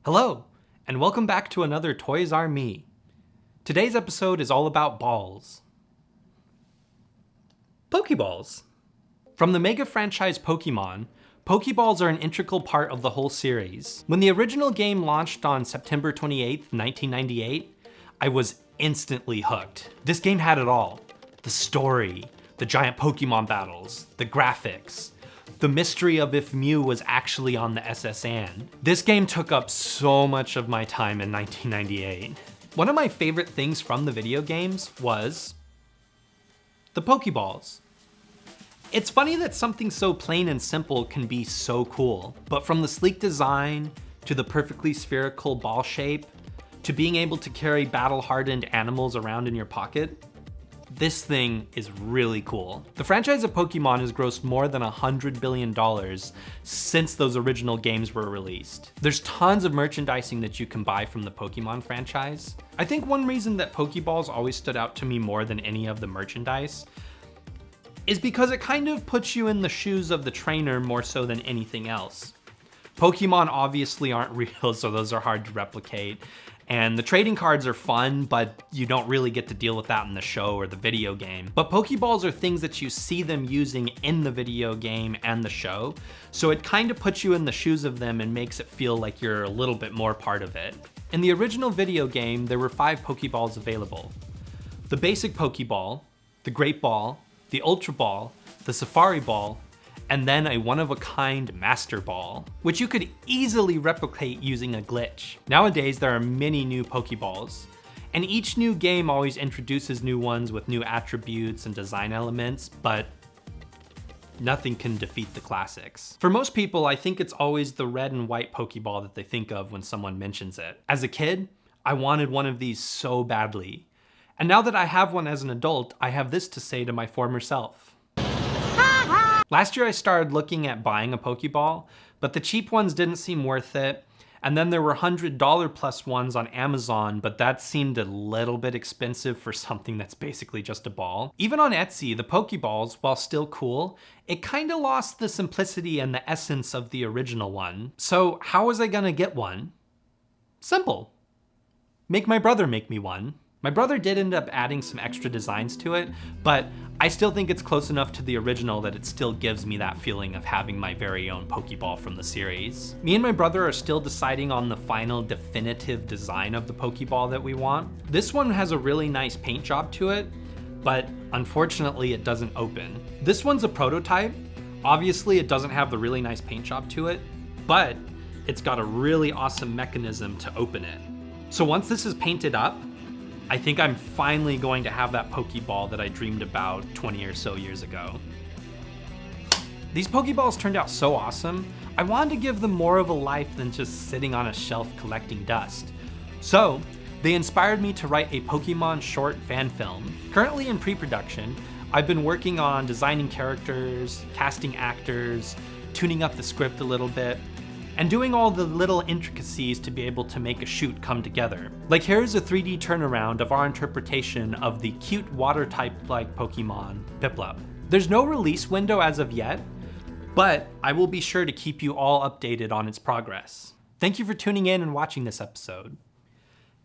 Hello, and welcome back to another Toys R Me. Today's episode is all about balls. Pokeballs. From the mega franchise Pokemon, Pokeballs are an integral part of the whole series. When the original game launched on September 28th, 1998, I was instantly hooked. This game had it all. The story, the giant Pokemon battles, the graphics, the mystery of if Mew was actually on the SS Anne. This game took up so much of my time in 1998. One of my favorite things from the video games was the Pokeballs. It's funny that something so plain and simple can be so cool, but from the sleek design, to the perfectly spherical ball shape, to being able to carry battle-hardened animals around in your pocket, this thing is really cool. The franchise of Pokemon has grossed more than $100 billion since those original games were released. There's tons of merchandising that you can buy from the Pokemon franchise. I think one reason that Pokeballs always stood out to me more than any of the merchandise is because it kind of puts you in the shoes of the trainer more so than anything else. Pokemon obviously aren't real, so those are hard to replicate. And the trading cards are fun, but you don't really get to deal with that in the show or the video game. But Pokeballs are things that you see them using in the video game and the show, so it kind of puts you in the shoes of them and makes it feel like you're a little bit more part of it. In the original video game, there were 5 Pokeballs available. The basic Pokeball, the Great Ball, the Ultra Ball, the Safari Ball, and then a one-of-a-kind Master Ball, which you could easily replicate using a glitch. Nowadays, there are many new Pokeballs, and each new game always introduces new ones with new attributes and design elements, but nothing can defeat the classics. For most people, I think it's always the red and white Pokeball that they think of when someone mentions it. As a kid, I wanted one of these so badly. And now that I have one as an adult, I have this to say to my former self. Last year I started looking at buying a Pokeball, but the cheap ones didn't seem worth it. And then there were $100 plus ones on Amazon, but that seemed a little bit expensive for something that's basically just a ball. Even on Etsy, the Pokeballs, while still cool, it kinda lost the simplicity and the essence of the original one. So how was I gonna get one? Simple. Make my brother make me one. My brother did end up adding some extra designs to it, but I still think it's close enough to the original that it still gives me that feeling of having my very own Pokeball from the series. Me and my brother are still deciding on the final definitive design of the Pokeball that we want. This one has a really nice paint job to it, but unfortunately it doesn't open. This one's a prototype. Obviously it doesn't have the really nice paint job to it, but it's got a really awesome mechanism to open it. So once this is painted up, I think I'm finally going to have that Pokeball that I dreamed about 20 or so years ago. These Pokeballs turned out so awesome, I wanted to give them more of a life than just sitting on a shelf collecting dust. So, they inspired me to write a Pokemon short fan film. Currently in pre-production, I've been working on designing characters, casting actors, tuning up the script a little bit, and doing all the little intricacies to be able to make a shoot come together. Like here's a 3D turnaround of our interpretation of the cute water type like Pokemon, Piplup. There's no release window as of yet, but I will be sure to keep you all updated on its progress. Thank you for tuning in and watching this episode.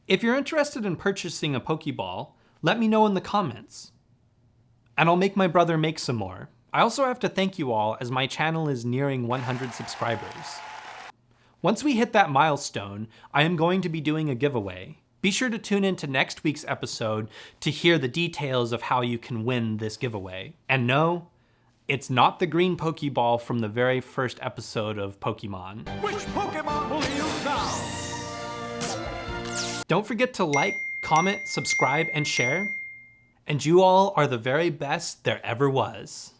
If you're interested in purchasing a Pokeball, let me know in the comments, and I'll make my brother make some more. I also have to thank you all as my channel is nearing 100 subscribers. Once we hit that milestone, I am going to be doing a giveaway. Be sure to tune in to next week's episode to hear the details of how you can win this giveaway. And no, it's not the green Pokeball from the very first episode of Pokemon. Which Pokemon will you use now? Don't forget to like, comment, subscribe, and share. And you all are the very best there ever was.